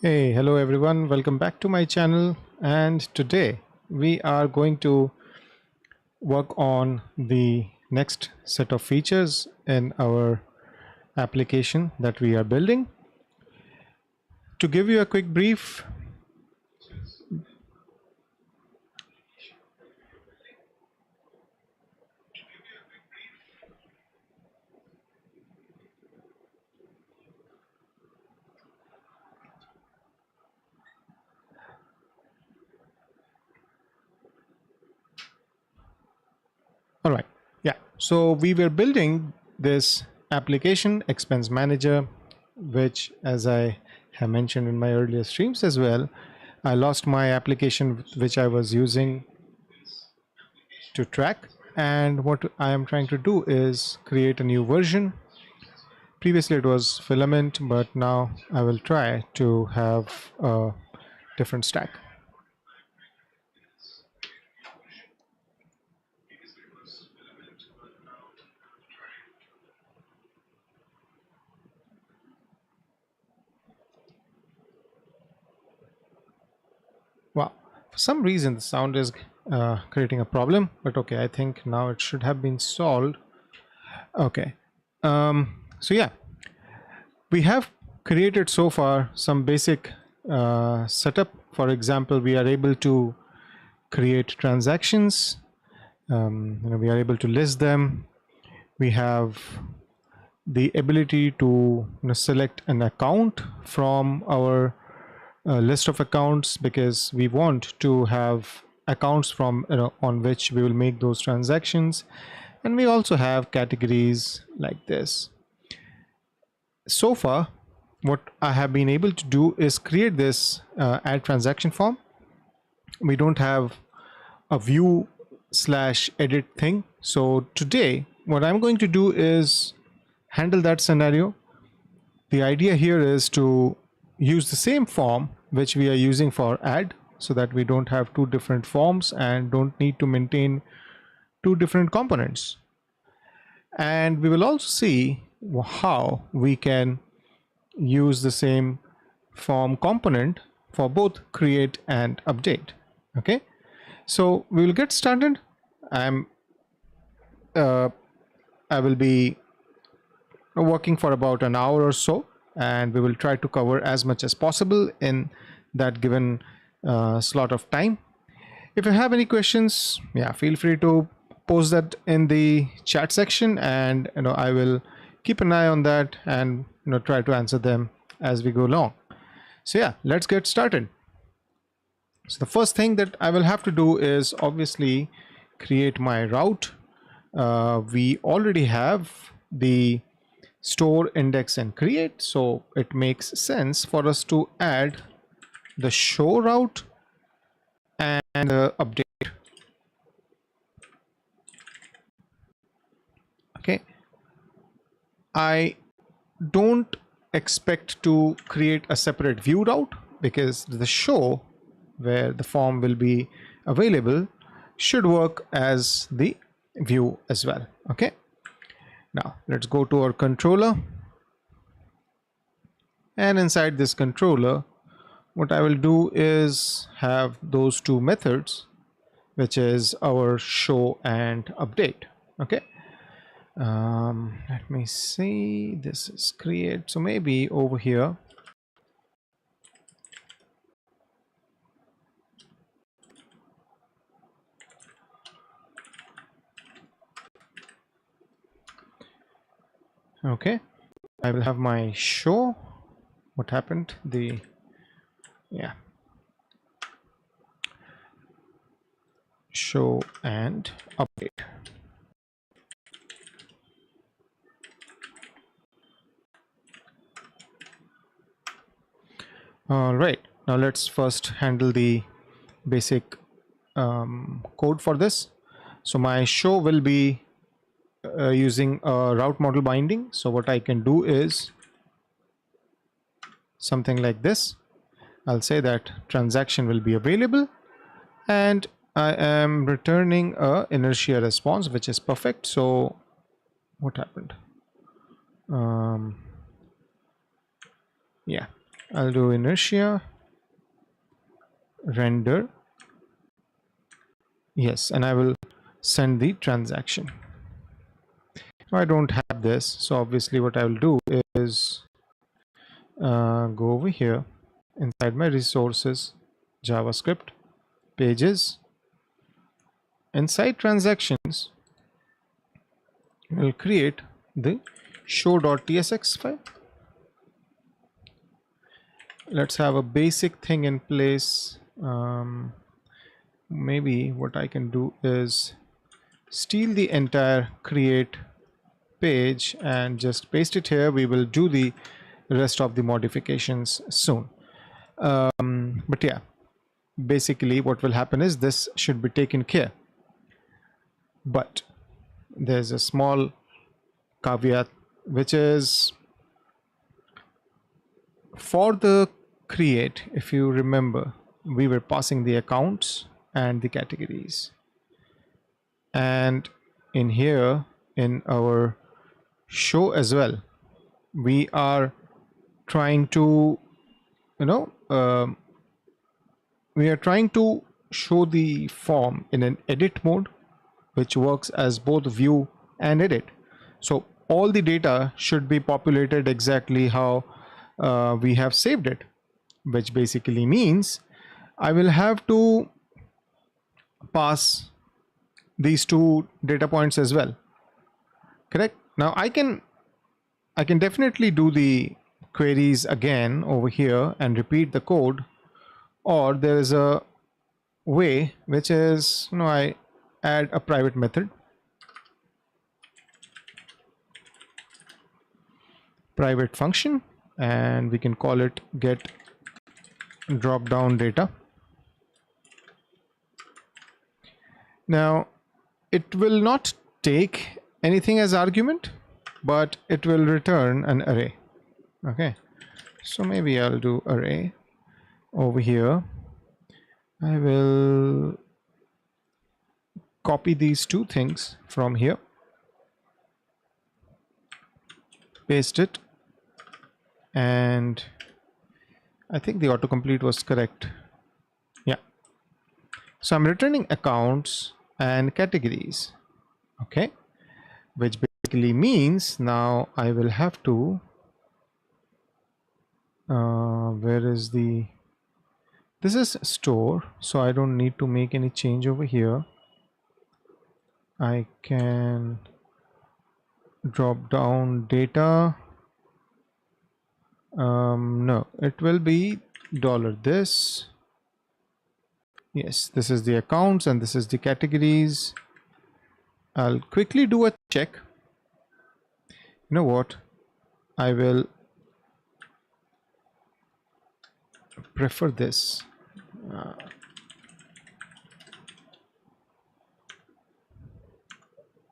Hey, hello everyone, welcome back to my channel. And today we are going to work on the next set of features in our application that we are building. To give you a quick brief, all right, yeah, so we were building this application expense manager, which, as I have mentioned in my earlier streams as well, I lost my application which I was using to track. And what I am trying to do is create a new version. Previously it was filament, but now I will try to have a different stack. Wow, for some reason the sound is creating a problem, but okay, I think now it should have been solved. Okay, so yeah, we have created so far some basic setup. For example, we are able to create transactions. We are able to list them. We have the ability to select an account from our list of accounts, because we want to have accounts from on which we will make those transactions. And we also have categories like this. So far what I have been able to do is create this add transaction form. We don't have a view slash edit thing. So today what I'm going to do is handle that scenario. The idea here is to use the same form which we are using for add, so that we don't have two different forms and don't need to maintain two different components. And we will also see how we can use the same form component for both create and update. Okay, so we will get started. I will be working for about an hour or so, and we will try to cover as much as possible in that given slot of time. If you have any questions, yeah, feel free to post that in the chat section, and I will keep an eye on that and try to answer them as we go along. So yeah, let's get started. So the first thing that I will have to do is obviously create my route. We already have the store, index, and create, so it makes sense for us to add the show route and the update. Okay, I don't expect to create a separate view route, because the show where the form will be available should work as the view as well. Okay, now let's go to our controller, and inside this controller what I will do is have those two methods, which is our show and update. Okay, let me see, this is create, so maybe over here okay, I will have my show. What happened? Yeah, show and update. All right, now let's first handle the basic code for this. So my show will be using a route model binding. So what I can do is something like this. I'll say that transaction will be available, and I am returning a inertia response, which is perfect. So what happened? Yeah, I'll do inertia, render, yes, and I will send the transaction. I don't have this, so obviously what I will do is go over here inside my resources, JavaScript, pages, inside transactions, we'll create the show.tsx file. Let's have a basic thing in place. Maybe what I can do is steal the entire create page and just paste it here. We will do the rest of the modifications soon. But yeah, basically what will happen is this should be taken care. But there's a small caveat, which is for the create, if you remember, we were passing the accounts and the categories. And in here, in our show as well, we are trying to, we are trying to show the form in an edit mode, which works as both view and edit. So all the data should be populated exactly how we have saved it, which basically means I will have to pass these two data points as well. Correct? Now I can definitely do the queries again over here and repeat the code, or there is a way which is, I add a private method, private function, and we can call it get drop down data. Now it will not take anything as argument, but it will return an array. Okay, so maybe I'll do array over here. I will copy these two things from here, paste it, and I think the autocomplete was correct. Yeah, so I'm returning accounts and categories. Okay, which basically means now I will have to where is the, this is store, so I don't need to make any change over here. I can drop down data. No, it will be $this. Yes, this is the accounts and this is the categories. I'll quickly do a check. You know what? I will prefer this.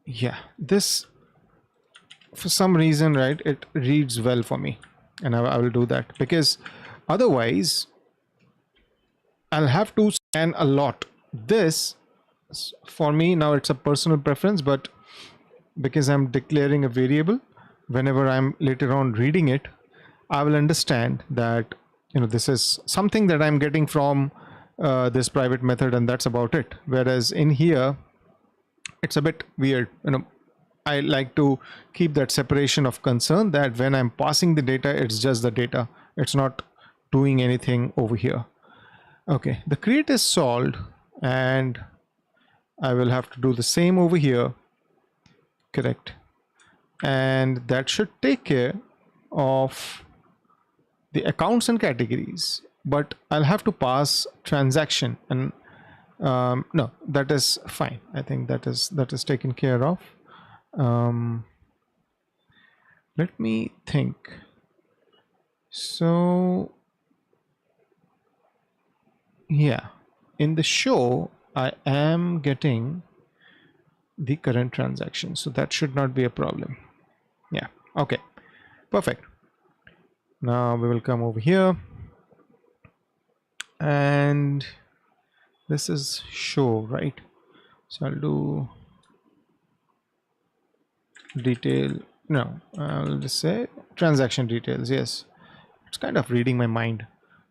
Yeah, this for some reason, right, it reads well for me, and I will do that, because otherwise I'll have to scan a lot. This for me now, it's a personal preference, but because I'm declaring a variable, whenever I'm later on reading it, I will understand that this is something that I'm getting from this private method, and that's about it. Whereas in here it's a bit weird. I like to keep that separation of concern, that when I'm passing the data, it's just the data, it's not doing anything over here. Okay, the create is solved, and I will have to do the same over here. Correct. And that should take care of the accounts and categories, but I'll have to pass transaction, and no, that is fine. I think that is taken care of. Let me think. So yeah, in the show I am getting the current transaction, so that should not be a problem. Yeah, okay, perfect. Now we will come over here, and this is show, right? So I'll do detail, no, I'll just say transaction details. Yes, It's kind of reading my mind.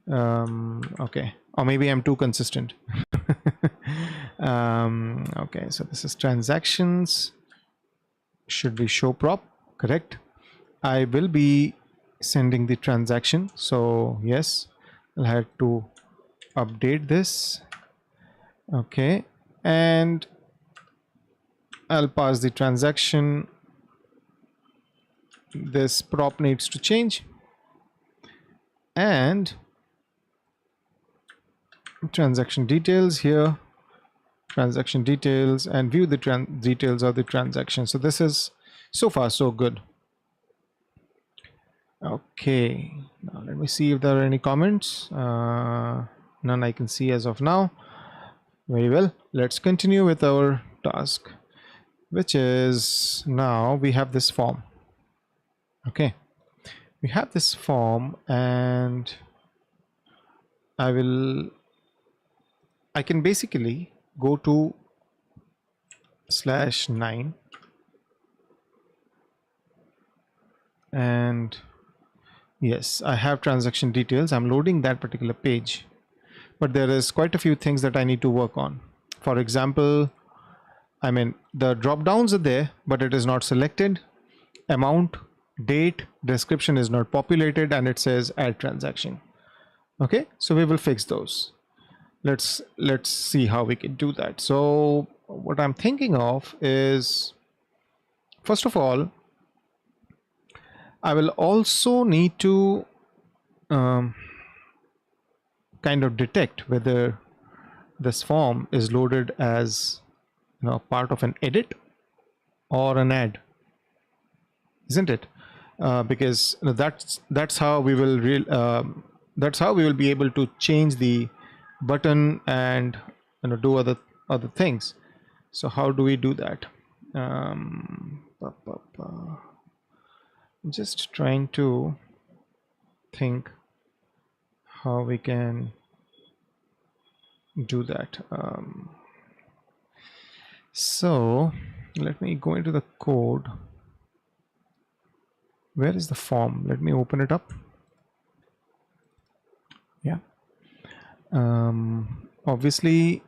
Okay, or maybe I'm too consistent. Okay, so this is transactions, should be show prop, correct? I will be sending the transaction, so yes, I'll have to update this. Okay, and I'll pass the transaction. This prop needs to change, and transaction details here, transaction details, and view the details of the transaction. So this is so far so good. Okay, now let me see if there are any comments. None I can see as of now. Very well, let's continue with our task, which is now we have this form. Okay, we have this form, and I can basically go to /9 and yes, I have transaction details. I'm loading that particular page, but there is quite a few things that I need to work on. For example, I mean, the drop downs are there, but it is not selected. Amount, date, description is not populated, and it says add transaction. Okay, so we will fix those. Let's see how we can do that. So what I'm thinking of is, first of all, I will also need to kind of detect whether this form is loaded as part of an edit or an add, isn't it? Because that's how we will be able to change the button and do other things. So how do we do that? Just trying to think how we can do that. So let me go into the code. Where is the form? Let me open it up. Yeah. Obviously,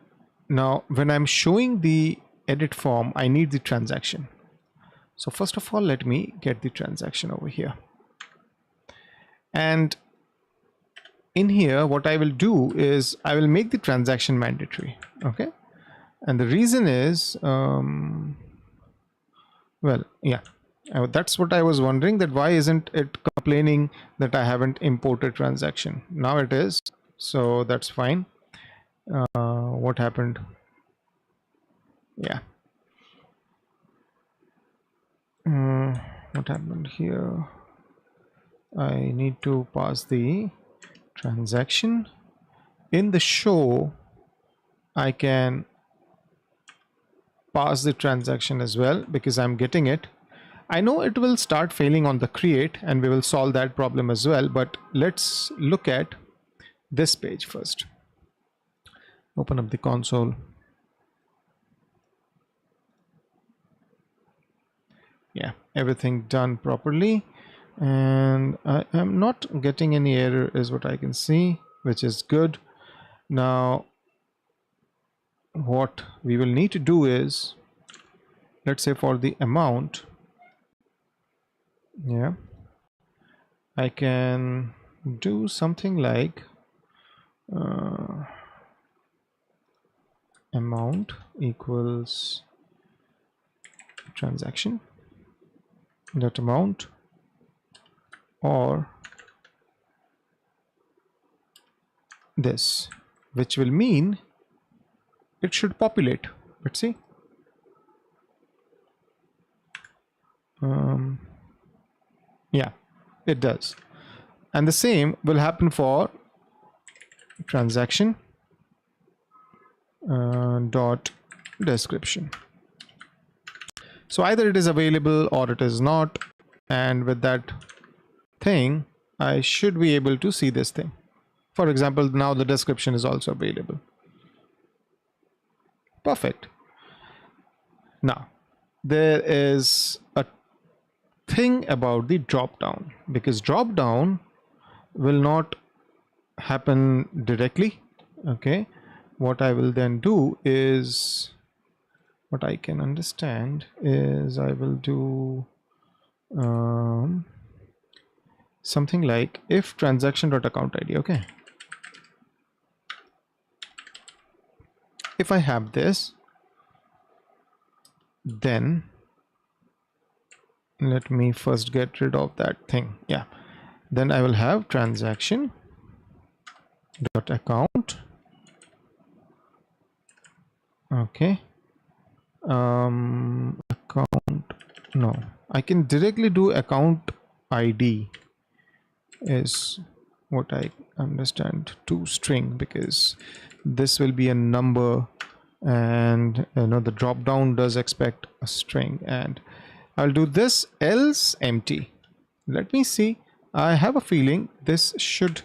now when I'm showing the edit form, I need the transaction. So first of all, let me get the transaction over here. And in here, what I will do is I will make the transaction mandatory. Okay. And the reason is, well, yeah, that's what I was wondering, that why isn't it complaining that I haven't imported transaction? Now it is, so that's fine. What happened? Yeah. What happened here? I need to pass the transaction. In the show, I can pass the transaction as well because I'm getting it. I know it will start failing on the create, and we will solve that problem as well, but let's look at this page first. Open up the console. Yeah, everything done properly, and I am not getting any error is what I can see, which is good. Now what we will need to do is, let's say for the amount, yeah, I can do something like amount equals transaction dot amount, or this, which will mean it should populate. Let's see. Yeah, it does. And the same will happen for transaction dot description. So either it is available or it is not, and with that thing I should be able to see this thing. For example, now the description is also available. Perfect. Now there is a thing about the drop down, because drop down will not happen directly. Okay, what I will then do is, what I can understand is I will do something like if transaction.account ID. Okay, if I have this, then let me first get rid of that thing. Yeah, then I will have transaction dot account. Okay, account, no, I can directly do account ID is what I understand, to string, because this will be a number, and the drop down does expect a string, and I'll do this else empty. Let me see. I have a feeling this should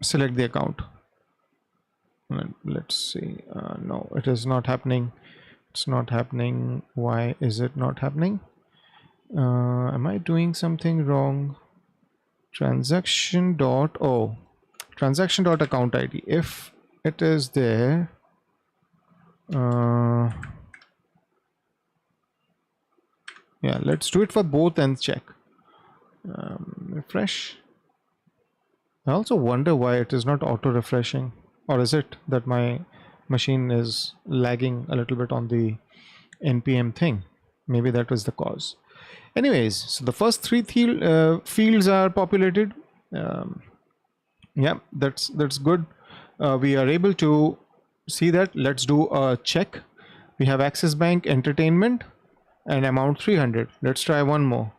select the account. Let's see. No, it is not happening. It's not happening. Why is it not happening? Am I doing something wrong? Transaction dot account ID. If it is there, yeah, let's do it for both and check. Refresh. I also wonder why it is not auto refreshing, or is it that my machine is lagging a little bit on the npm thing? Maybe that was the cause. Anyways, so the first three fields are populated. Yeah, that's good. We are able to see that. Let's do a check. We have Axis Bank Entertainment and amount 300. Let's try one more.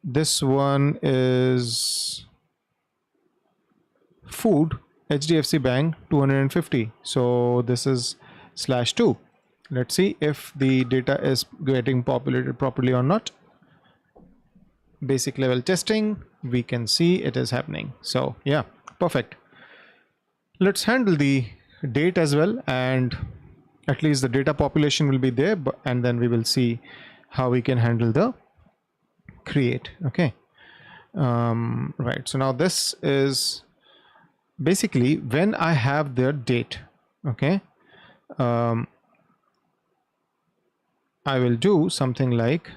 This one is food, HDFC Bank 250. So this is /2. Let's see if the data is getting populated properly or not. Basic level testing, we can see it is happening. So yeah, perfect. Let's handle the date as well, and at least the data population will be there, and then we will see how we can handle the create. Okay, right, so now this is basically when I have the date. Okay, I will do something like,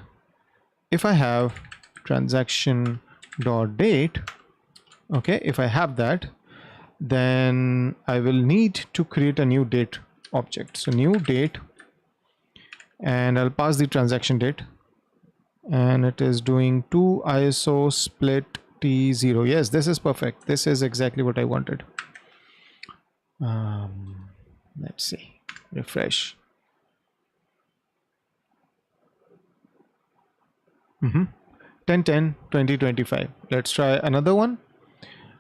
if I have transaction dot date, okay, if I have that, then I will need to create a new date object. So new date, and I'll pass the transaction date, and it is doing 2 ISO split T0. Yes, this is perfect. This is exactly what I wanted. Let's see, refresh. 10/10/2025. Let's try another one.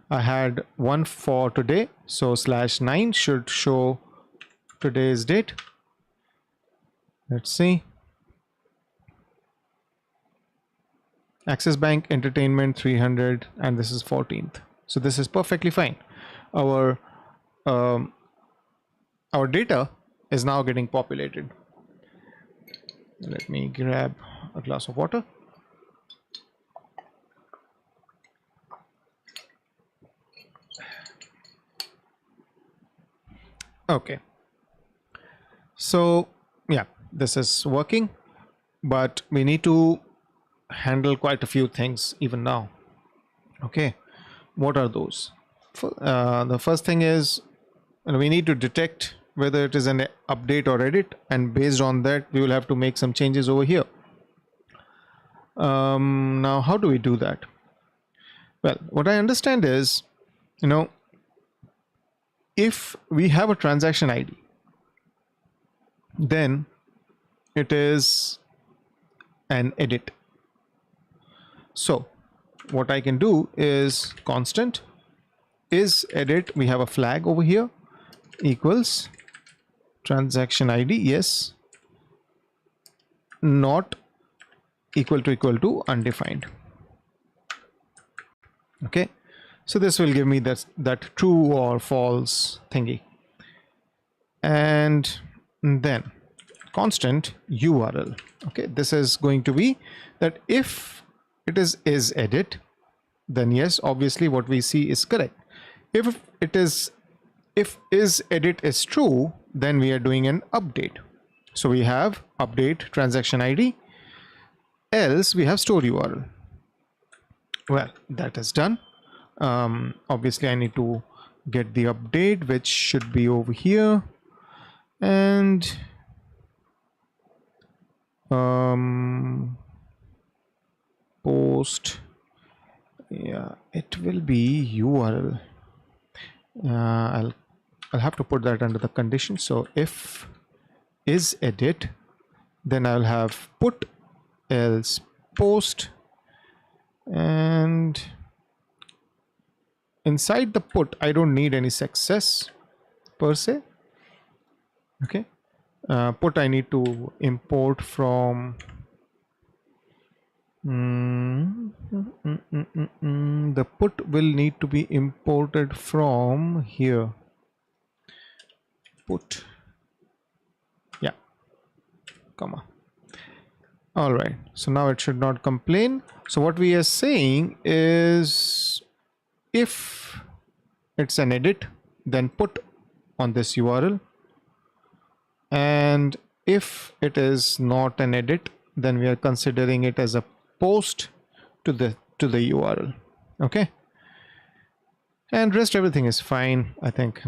I had one for today, so /9 should show today's date. Let's see. Axis Bank Entertainment 300, and this is 14th. So this is perfectly fine. Our data is now getting populated. Let me grab a glass of water. Okay, so yeah, this is working, but we need to handle quite a few things even now. Okay, what are those? The first thing is, we need to detect whether it is an update or edit, and based on that we will have to make some changes over here. Now how do we do that? Well, what I understand is, if we have a transaction ID, then it is an edit. So what I can do is constant is edit. We have a flag over here, equals transaction ID, yes, not equal to undefined. Okay, so this will give me that true or false thingy. And then constant URL. Okay, this is going to be that if it is edit, then yes, obviously what we see is correct. If it is, if is edit is true, then we are doing an update. So we have update transaction ID, else we have store URL. Well, that is done. Obviously I need to get the update, which should be over here, and post, yeah, it will be URL. I'll have to put that under the condition. So if is edit, then I'll have put else post, and inside the put I don't need any success per se. Okay, put I need to import from the put will need to be imported from here. Put, yeah, comma. All right, so now it should not complain. So what we are saying is, if it's an edit, then put on this URL, and if it is not an edit, then we are considering it as a post to the URL. Okay, and rest everything is fine. I think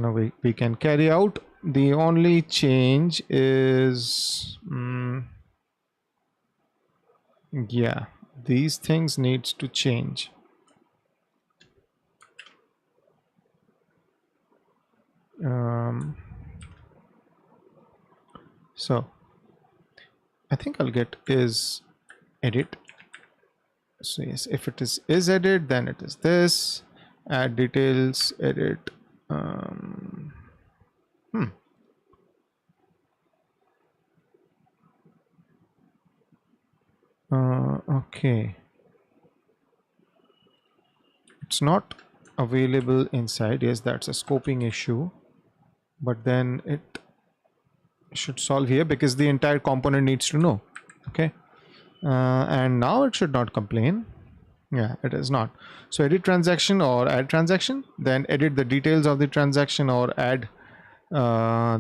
we can carry out. The only change is yeah, these things needs to change. So I think I'll get is edit. So yes, if it is edit, then it is this, add details, edit. Okay, it's not available inside. Yes, that's a scoping issue, but then it should solve here because the entire component needs to know. Okay, and now it should not complain. Yeah, it is not. So edit transaction or add transaction, then edit the details of the transaction or add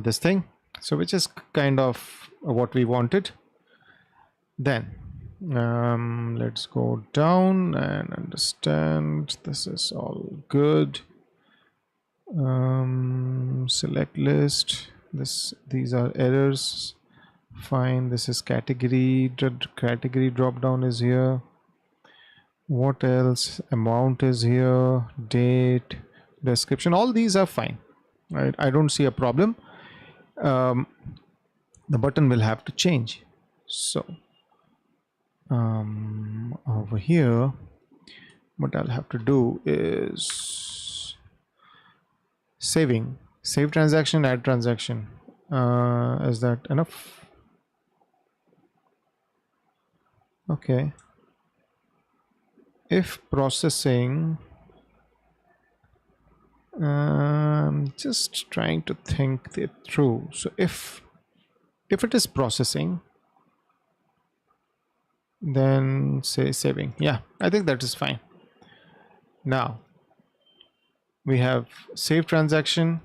this thing, so which is kind of what we wanted. Then let's go down and understand this is all good. Select list, these are errors, fine. This is category drop down is here. What else? Amount is here, date, description, all these are fine. Right, I don't see a problem. The button will have to change. So over here what I'll have to do is save transaction, add transaction. Is that enough? Okay, if processing, just trying to think it through. So if it is processing, then say saving. Yeah, I think that is fine. Now we have save transaction,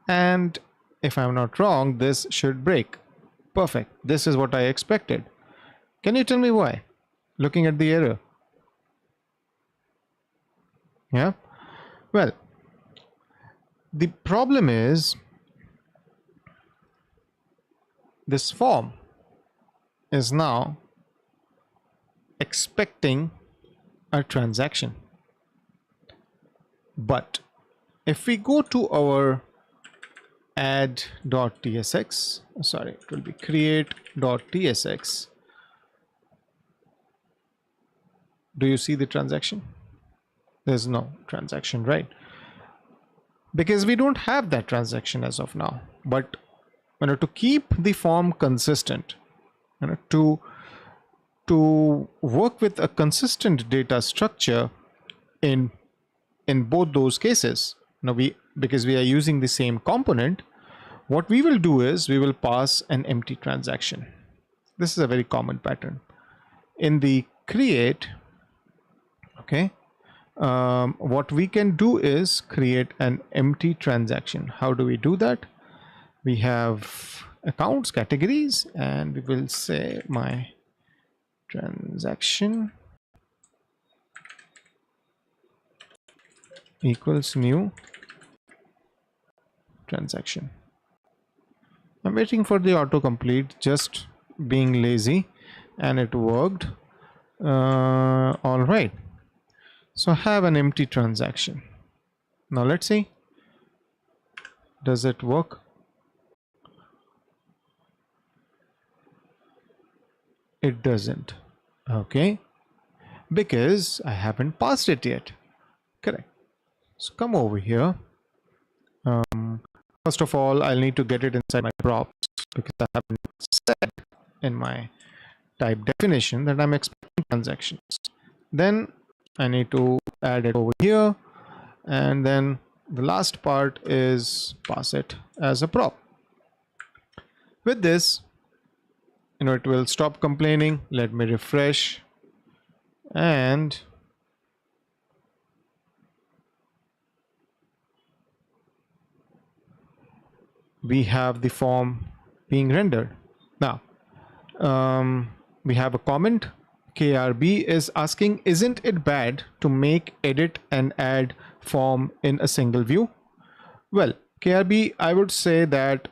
and if I'm not wrong, this should break. Perfect, this is what I expected. Can you tell me why, looking at the error? Yeah, well, the problem is this form is now expecting a transaction, but if we go to our add.tsx, sorry, it will be create.tsx, do you see the transaction? There's no transaction, right? Because we don't have that transaction as of now. But to keep the form consistent, to work with a consistent data structure in both those cases, because we are using the same component, what we will do is we will pass an empty transaction. This is a very common pattern. In the create, Okay. What we can do is create an empty transaction. How do we do that? We have accounts, categories, and we will say my transaction equals new transaction. I'm waiting for the autocomplete, just being lazy, and it worked. All right. So I have an empty transaction. Now let's see. Does it work? It doesn't. Okay. Because I haven't passed it yet. Correct. So come over here. First of all, I'll need to get it inside my props because I haven't said in my type definition that I'm expecting transactions. Then I need to add it over here, and then the last part is pass it as a prop. With this, it will stop complaining. Let me refresh, and we have the form being rendered. Now, we have a comment. KRB is asking, isn't it bad to make, edit, and add form in a single view? Well, KRB, I would say that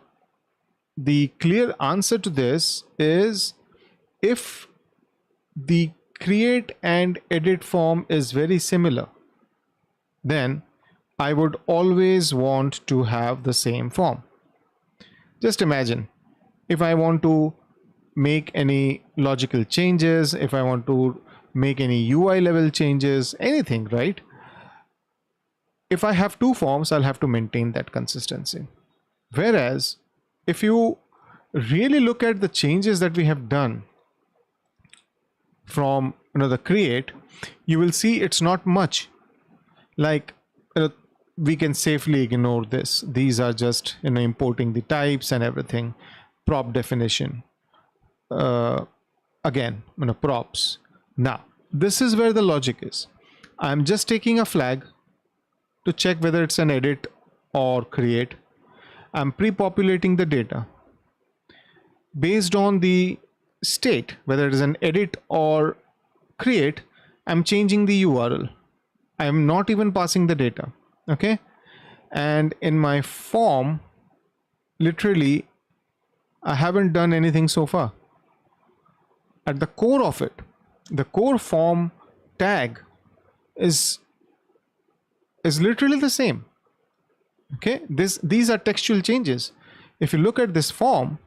the clear answer to this is if the create and edit form is very similar, then I would always want to have the same form. Just imagine if I want to make any logical changes, if I want to make any UI level changes, anything, right? If I have two forms, I'll have to maintain that consistency. Whereas if you really look at the changes that we have done from the create, you will see it's not much. Like we can safely ignore this. These are just importing the types and everything. Prop definition. Again, props. Now, this is where the logic is. I'm just taking a flag to check whether it's an edit or create. I'm pre-populating the data. Based on the state, whether it is an edit or create, I'm changing the URL. I'm not even passing the data. Okay. And in my form, literally, I haven't done anything so far. At the core of it, the core form tag is literally the same. Okay, these are textual changes. If you look at this form,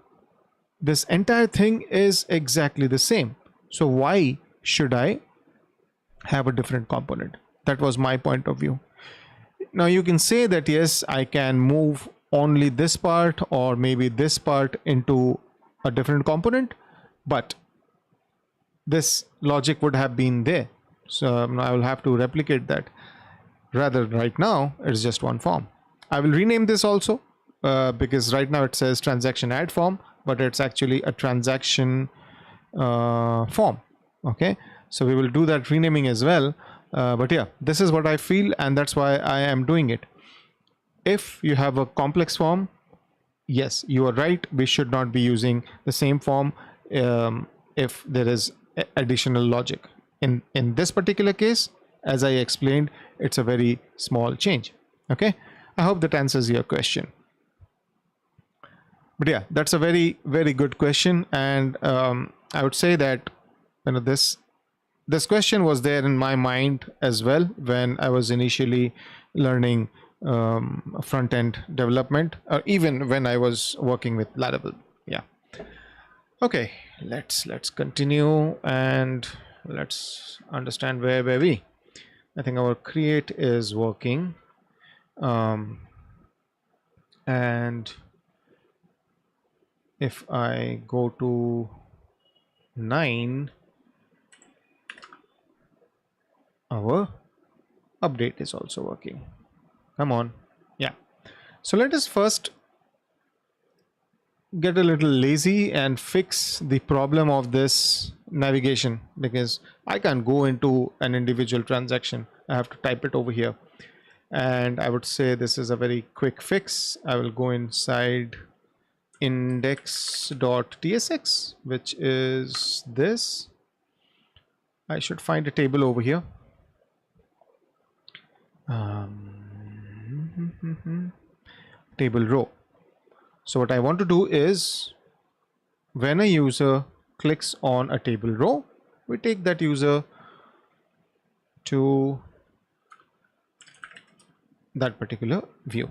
this entire thing is exactly the same. So why should I have a different component? That was my point of view. Now you can say that yes, I can move only this part or maybe this part into a different component, but this logic would have been there. So I will have to replicate that. Rather, right now it's just one form. I will rename this also because right now it says transaction add form, but it's actually a transaction form. Okay, so we will do that renaming as well. But yeah, this is what I feel, and that's why I am doing it. If you have a complex form, yes, you are right. We should not be using the same form if there is additional logic. In this particular case, as I explained, it's a very small change. Okay, I hope that answers your question. But yeah, that's a very, very good question, and I would say that this question was there in my mind as well when I was initially learning front-end development, or even when I was working with Laravel. Yeah. Okay, let's continue and let's understand where were we. I think our create is working, and if I go to 9, our update is also working. Come on. Yeah. So let us first get a little lazy and fix the problem of this navigation, because I can't go into an individual transaction. I have to type it over here. And I would say this is a very quick fix. I will go inside index.tsx, which is this. I should find a table over here. Table row. So what I want to do is, when a user clicks on a table row, we take that user to that particular view.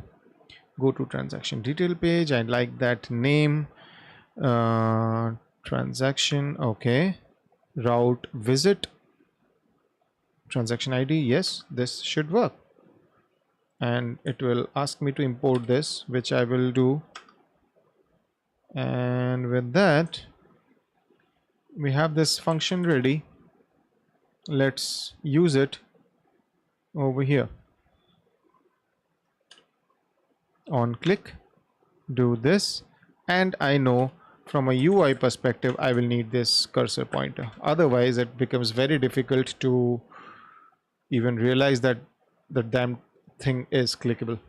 Go to transaction detail page. I like that name. Transaction, okay. Route visit, transaction ID, yes, this should work. And it will ask me to import this, which I will do. And with that, we have this function ready. Let's use it over here. On click, do this, and I know from a UI perspective I will need this cursor pointer. Otherwise it becomes very difficult to even realize that the damn thing is clickable.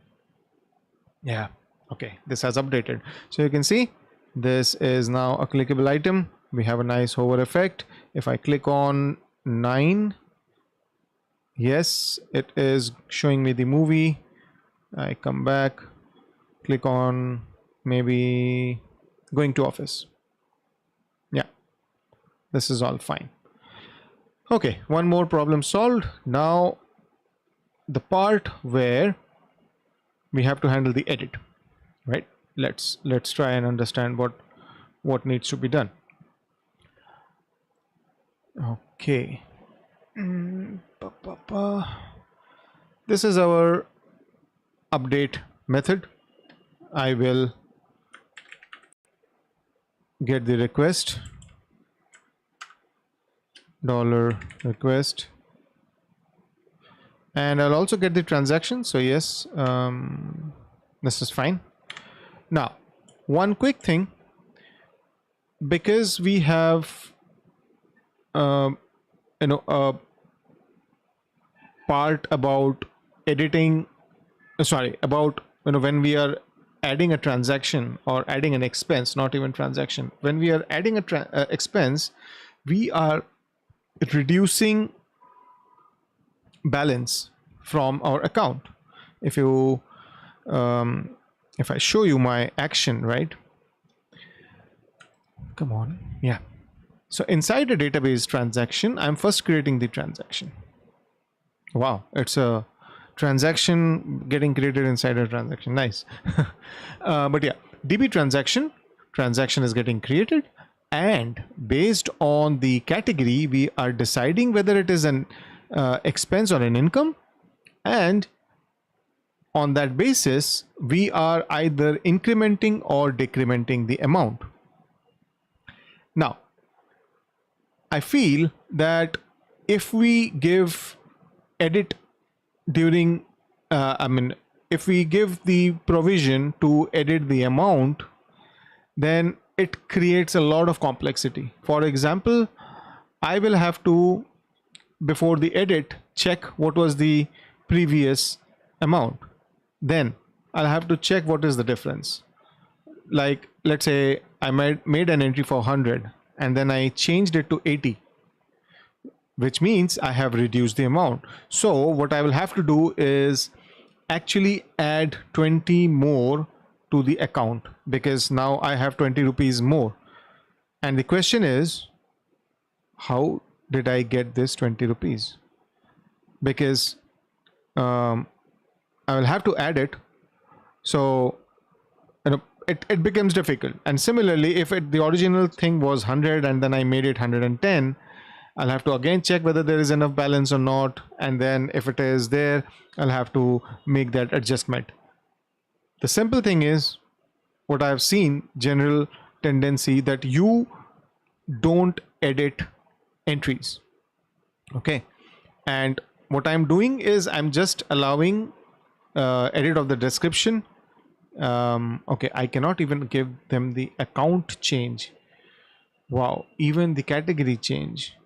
Yeah, okay, this has updated. So you can see this is now a clickable item. We have a nice hover effect. If I click on 9, yes, it is showing me the movie. I come back, click on maybe going to office. Yeah, this is all fine. Okay, one more problem solved. Now the part where we have to handle the edit, right? Let's try and understand what needs to be done. Okay. This is our update method. I will get the request, $request, and I'll also get the transaction. So yes, this is fine. Now, one quick thing, because we have a part about editing, about when we are adding a transaction or adding an expense, not even transaction, when we are adding a expense, we are reducing balance from our account. If you if I show you my action, right, come on, yeah, so inside a database transaction, I'm first creating the transaction. Wow, it's a transaction getting created inside a transaction. Nice. But yeah, DB transaction is getting created, and based on the category, we are deciding whether it is an expense or an income, and on that basis we are either incrementing or decrementing the amount. Now I feel that if we give edit during if we give the provision to edit the amount, then it creates a lot of complexity. For example, I will have to, before the edit, check what was the previous amount. Then I'll have to check what is the difference. Like, let's say I made an entry for 100 and then I changed it to 80, which means I have reduced the amount. So what I will have to do is actually add 20 more to the account, because now I have 20 rupees more. And the question is, how did I get this 20 rupees? Because I will have to add it. So it becomes difficult. And similarly, if the original thing was 100 and then I made it 110, I'll have to again check whether there is enough balance or not, and then if it is there, I'll have to make that adjustment. The simple thing is, what I've seen, general tendency, that you don't edit entries. Okay, and what I'm doing is I'm just allowing edit of the description. Okay, I cannot even give them the account change. Wow, even the category change.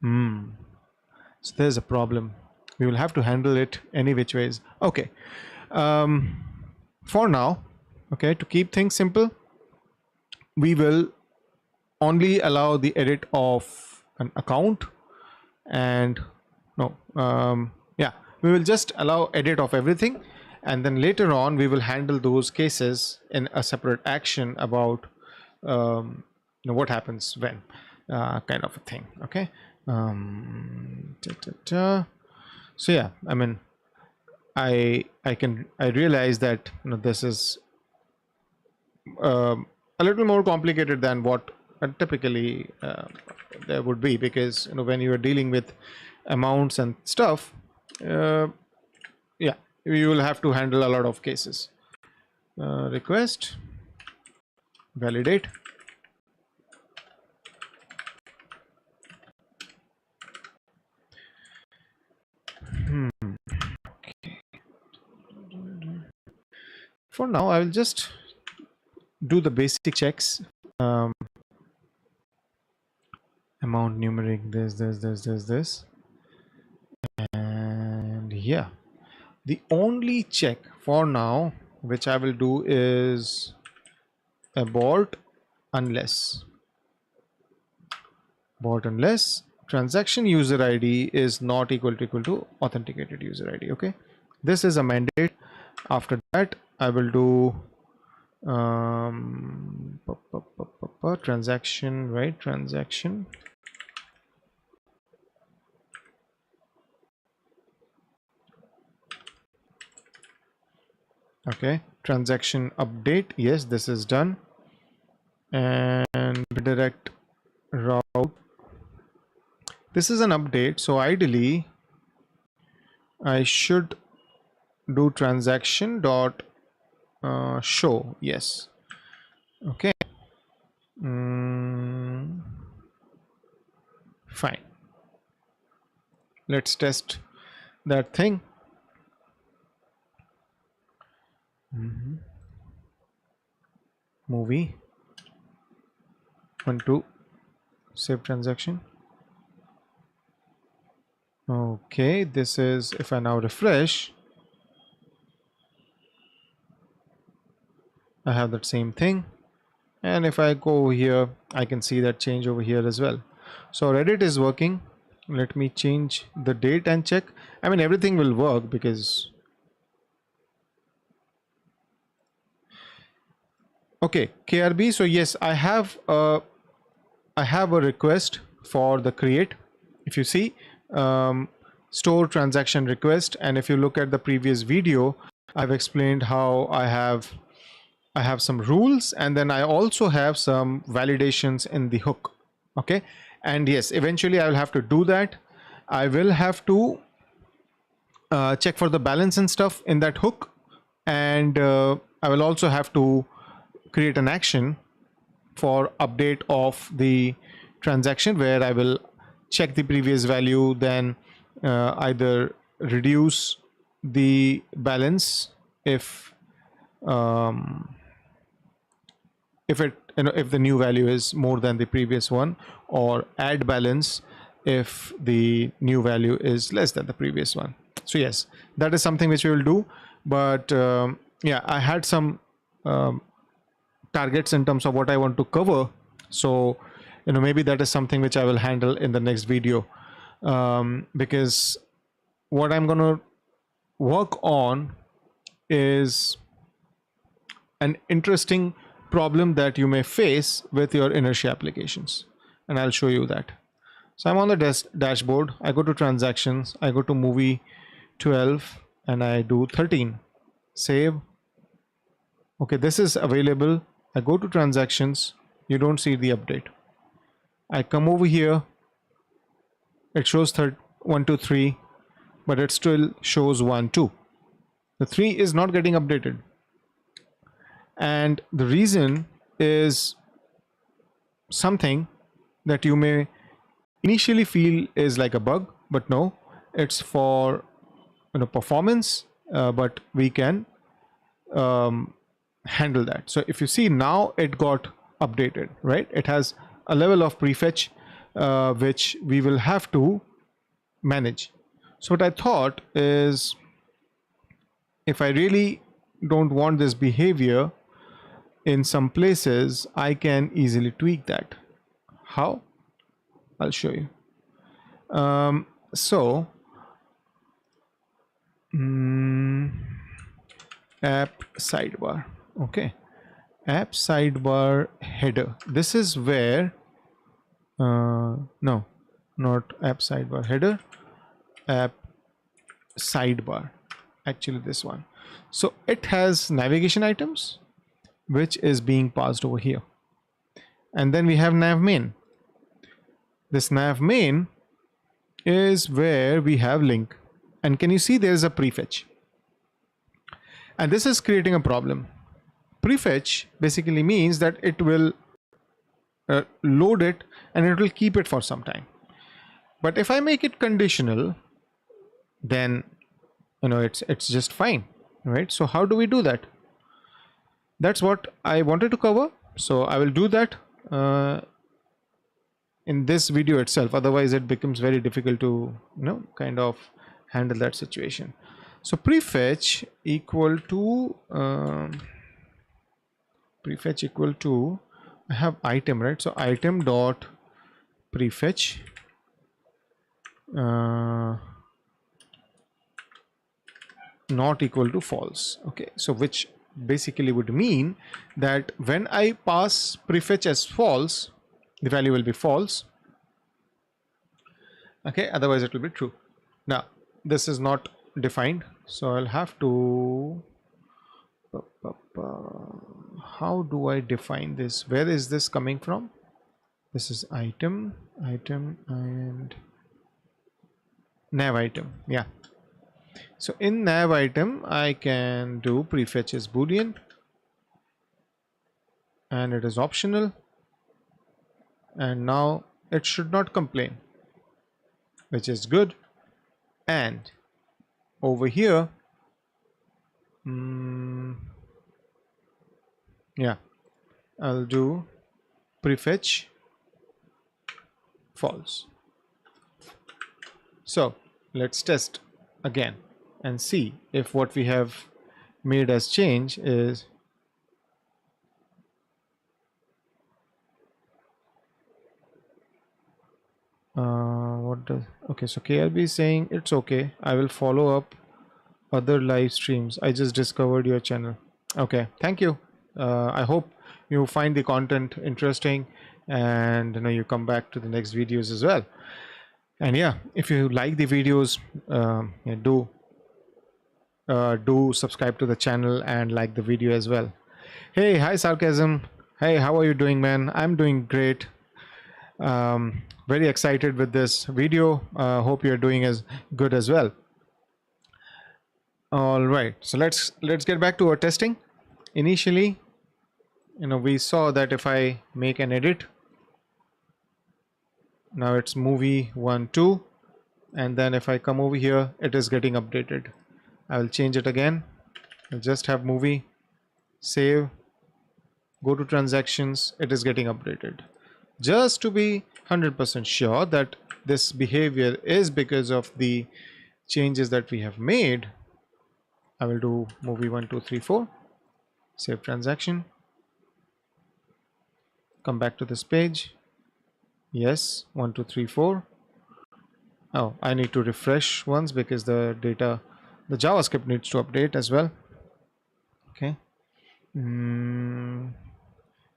So there's a problem. We will have to handle it any which ways. Okay. Um, for now, okay, to keep things simple, we will only allow the edit of an account, and no, yeah, we will just allow edit of everything, and then later on we will handle those cases in a separate action about what happens when, kind of a thing. Okay. Ta, ta, ta. So yeah, I mean, I realize that this is a little more complicated than what typically there would be, because when you are dealing with amounts and stuff, uh, yeah, you will have to handle a lot of cases. Request, validate. For now, I will just do the basic checks. Amount numeric, this, and yeah, the only check for now which I will do is abort unless transaction user ID is not equal to authenticated user ID. Okay, this is a mandate. After that, I will do transaction, right? Transaction. Okay, transaction update. Yes, this is done. And direct route. This is an update, so ideally I should do transaction dot show. Yes. Okay. Fine. Let's test that thing. Movie 1 2 save transaction. Okay, this is, if I now refresh, I have that same thing, and if I go here, I can see that change over here as well. So Reddit is working. Let me change the date and check. I mean, everything will work because okay, KRB. So yes, I have a request for the create. If you see, store transaction request, and if you look at the previous video, I've explained how I have some rules, and then I also have some validations in the hook. Okay, and yes, eventually I will have to do that. I will have to check for the balance and stuff in that hook, and I will also have to create an action for update of the transaction where I will check the previous value, then either reduce the balance if if the new value is more than the previous one, or add balance if the new value is less than the previous one. So yes, that is something which we will do. But yeah, I had some targets in terms of what I want to cover. So maybe that is something which I will handle in the next video, because what I'm going to work on is an interesting problem that you may face with your inertia applications, and I'll show you that. So I'm on the dashboard. I go to transactions, I go to movie 12, and I do 13. Save. Okay, this is available. I go to transactions. You don't see the update. I come over here. It shows 1 2 3, but it still shows 1 2. The 3 is not getting updated, and the reason is something that you may initially feel is like a bug, but no, it's for performance. But we can handle that. So if you see now, it got updated, right? It has a level of prefetch which we will have to manage. So what I thought is, if I really don't want this behavior in some places, I can easily tweak that. How? I'll show you. So app sidebar. Okay, app sidebar header. This is where no, not app sidebar header, app sidebar, actually this one. So it has navigation items which is being passed over here, and then we have nav main. This nav main is where we have link, and can you see there is a prefetch, and this is creating a problem. Prefetch basically means that it will load it and it will keep it for some time. But if I make it conditional, then it's just fine, right? So how do we do that? That's what I wanted to cover, so I will do that in this video itself. Otherwise it becomes very difficult to kind of handle that situation. So prefetch equal to I have item, right? So item dot prefetch not equal to false. Okay, so which basically would mean that when I pass prefetch as false, the value will be false. Okay, otherwise it will be true. Now this is not defined, so I'll have to how do I define this? Where is this coming from? This is item and nav item. Yeah, so in nav item I can do prefetch as boolean, and it is optional, and now it should not complain, which is good. And over here yeah, I'll do prefetch false. So let's test again and see if what we have made as change is what does, okay, so KLB is saying it's okay, I will follow up other live streams, I just discovered your channel. Okay, thank you. I hope you find the content interesting, and you come back to the next videos as well. And yeah, if you like the videos, do subscribe to the channel and like the video as well. Hey, hi Sarcasm. Hey, how are you doing, man? I'm doing great. Very excited with this video. Hope you're doing as good as well. All right, so let's get back to our testing. Initially, we saw that if I make an edit, now it's movie 1 2, and then if I come over here, it is getting updated. I will change it again. I'll just have movie, save, go to transactions, it is getting updated. Just to be 100% sure that this behavior is because of the changes that we have made, I will do movie 1 2 3 4, save transaction, come back to this page. Yes, 1 2 3 4. Oh, I need to refresh once because the data, the JavaScript needs to update as well. Okay.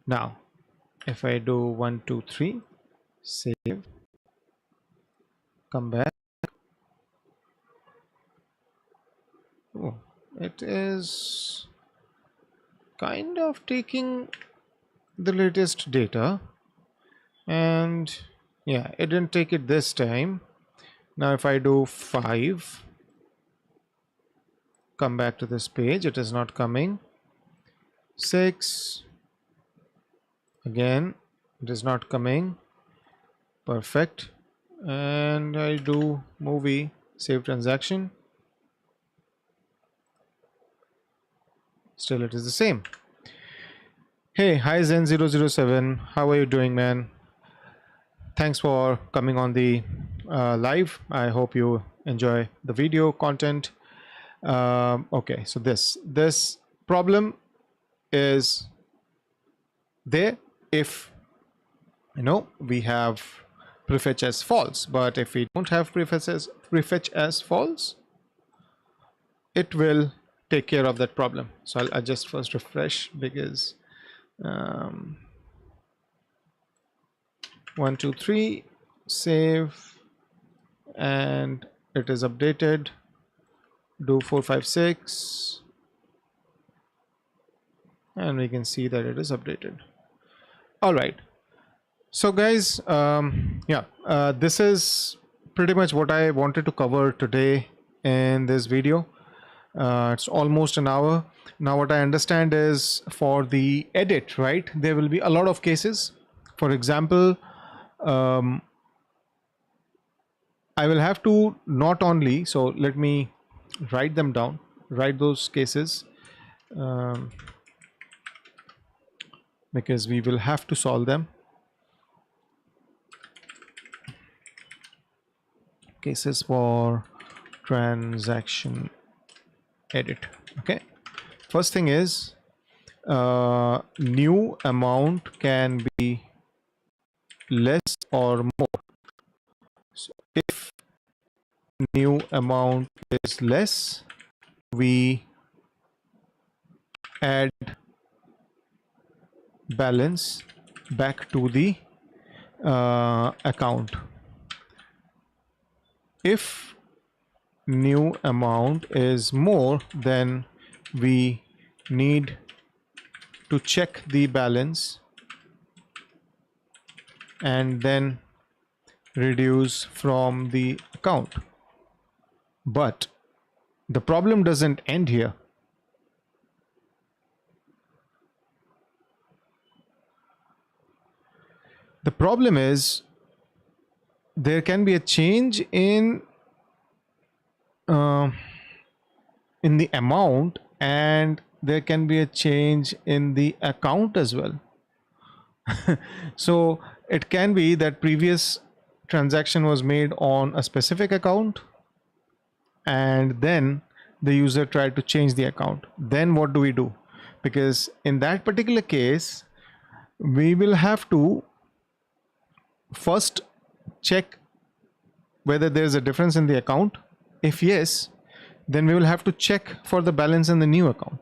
Now if I do 1 2 3, save, come back. Oh, it is kind of taking the latest data, and yeah, it didn't take it this time. Now if I do 5, come back to this page, it is not coming. 6, again it is not coming. Perfect. And I do movie, save transaction, still it is the same. Hey, hi Zen007, how are you doing, man? thanks for coming on the live. I hope you enjoy the video content. Okay, so this problem is there if we have prefetch as false, but if we don't have prefetch as false, it will take care of that problem. So I'll just first refresh because 1 2 3 save, and it is updated. Do 4 5 6, and we can see that it is updated. All right, so guys, this is pretty much what I wanted to cover today in this video. It's almost an hour now. What I understand is for the edit, right, there will be a lot of cases. For example, I will have to not only, so let me write them down, write those cases, because we will have to solve them. Cases for transaction edit. Okay, first thing is new amount can be less or more. So if new amount is less, we add balance back to the account. If new amount is more, then we need to check the balance and then reduce from the account. But the problem doesn't end here. The problem is there can be a change in the amount, and there can be a change in the account as well. So it can be that previous transaction was made on a specific account, and then the user tried to change the account. Then what do we do? Because in that particular case, we will have to first check whether there is a difference in the account. If yes, then we will have to check for the balance in the new account.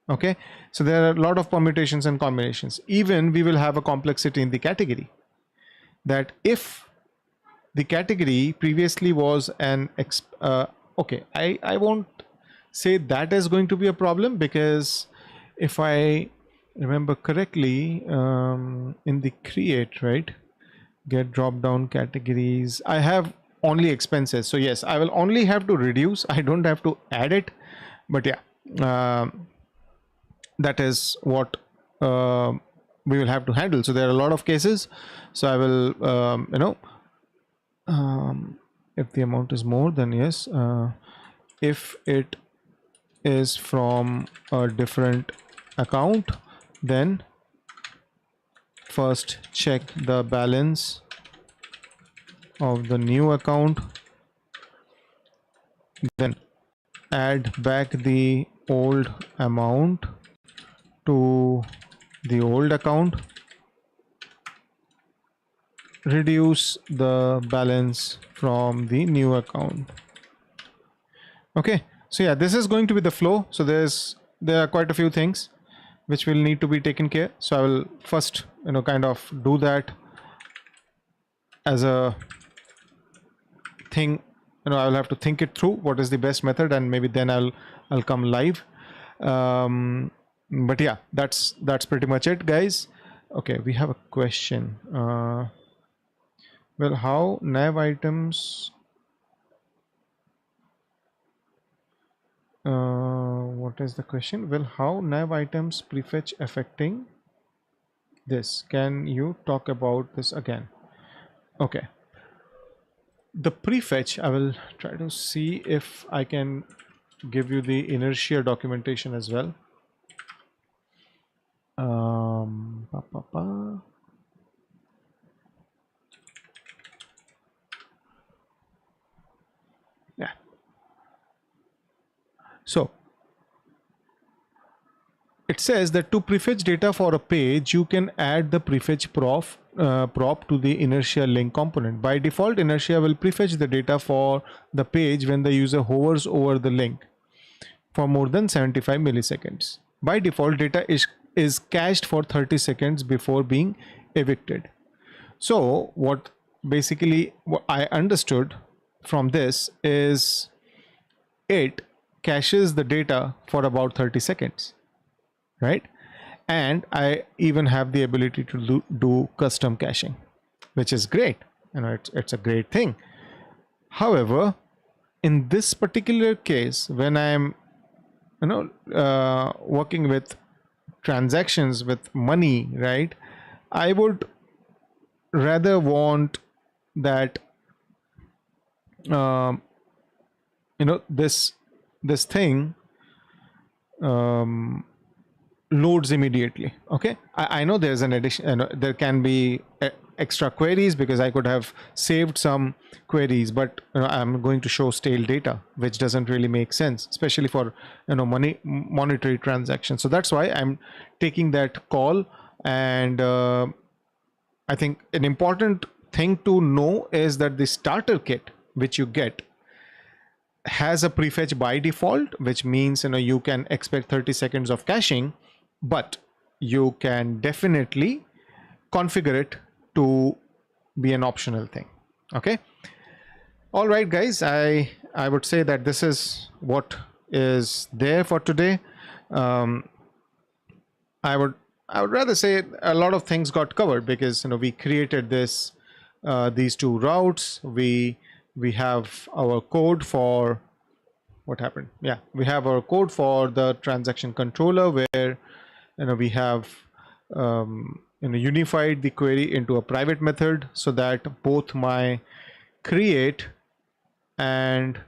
Okay, so there are a lot of permutations and combinations. Even we will have a complexity in the category, that if the category previously was an okay, I won't say that is going to be a problem, because if I remember correctly, in the create, right, get drop down categories, I have only expenses. So yes, I will only have to reduce, I don't have to add it. But yeah, that is what we will have to handle. So there are a lot of cases. So I will if the amount is more, then yes. If it is from a different account, then first check the balance of the new account, then add back the old amount to the old account, reduce the balance from the new account. Okay, so yeah, this is going to be the flow. So there are quite a few things which will need to be taken care. So I will first kind of do that as a thing. I will have to think it through, what is the best method, and maybe then I'll come live. But yeah, that's pretty much it, guys. Okay, we have a question. Well, how nav items, what is the question? Well, how nav items prefetch affecting this? Can you talk about this again? Okay, the prefetch, I will try to see if I can give you the inertia documentation as well. So it says that to prefetch data for a page, you can add the prefetch prop to the inertia link component. By default, inertia will prefetch the data for the page when the user hovers over the link for more than 75 milliseconds. By default, data is cached for 30 seconds before being evicted. So what basically what I understood from this is it caches the data for about 30 seconds, right? And I even have the ability to do custom caching, which is great. It's a great thing. However, in this particular case, when I'm working with transactions with money, right, I would rather want that this thing loads immediately. Okay, I know there's an addition, there can be extra queries because I could have saved some queries, but I'm going to show stale data, which doesn't really make sense, especially for monetary transactions. So that's why I'm taking that call. And I think an important thing to know is that the starter kit which you get has a prefetch by default, which means you can expect 30 seconds of caching, but you can definitely configure it to be an optional thing. Okay, all right guys, I would say that this is what is there for today. I would rather say a lot of things got covered because we created these two routes. We have our code for what happened. Yeah, we have our code for the transaction controller where we have unified the query into a private method so that both my create and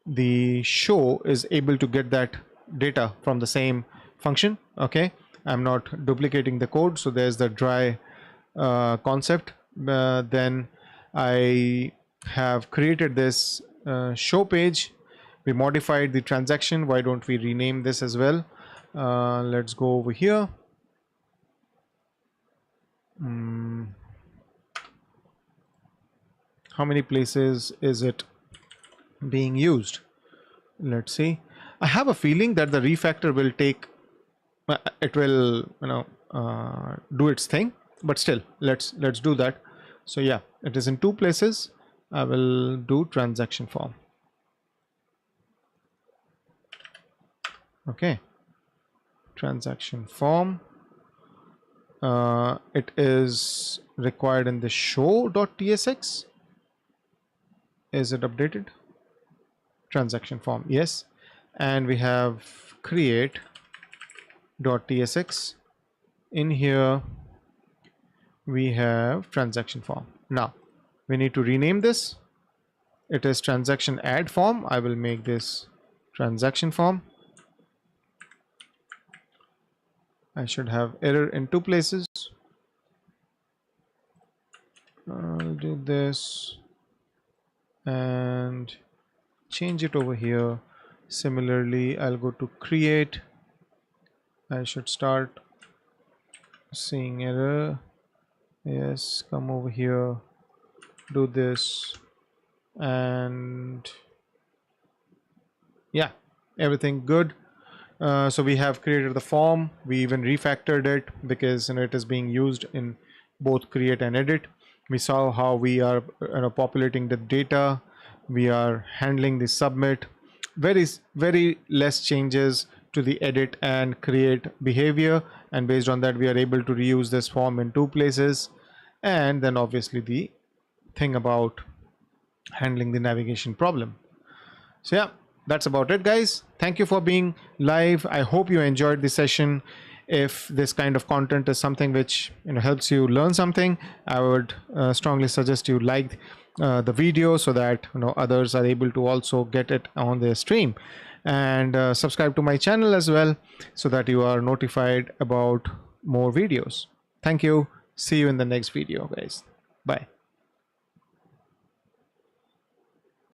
the show is able to get that data from the same function. Okay, I'm not duplicating the code, so there's the dry concept. Then I have created this show page. We modified the transaction. Why don't we rename this as well? Let's go over here. How many places is it being used? Let's see. I have a feeling that the refactor will take it will do its thing, but still let's do that. So yeah, it is in two places. I will do transaction form. Okay, transaction form. It is required in the show.tsx. Is it updated? Transaction form, yes. And we have create.tsx. In here we have transaction form. Now we need to rename this. It is transaction add form. I will make this transaction form. I should have error in two places. I'll do this and change it over here. Similarly, I'll go to create. I should start seeing error. Yes, come over here, do this, and yeah, everything good. So we have created the form. We even refactored it because it is being used in both create and edit. We saw how we are populating the data. We are handling the submit. Very less changes to the edit and create behavior, and based on that we are able to reuse this form in two places. And then obviously the thing about handling the navigation problem. So yeah, that's about it guys. Thank you for being live. I hope you enjoyed the session. If this kind of content is something which helps you learn something, I would strongly suggest you like the video so that others are able to also get it on their stream, and subscribe to my channel as well so that you are notified about more videos. Thank you. See you in the next video guys. Bye.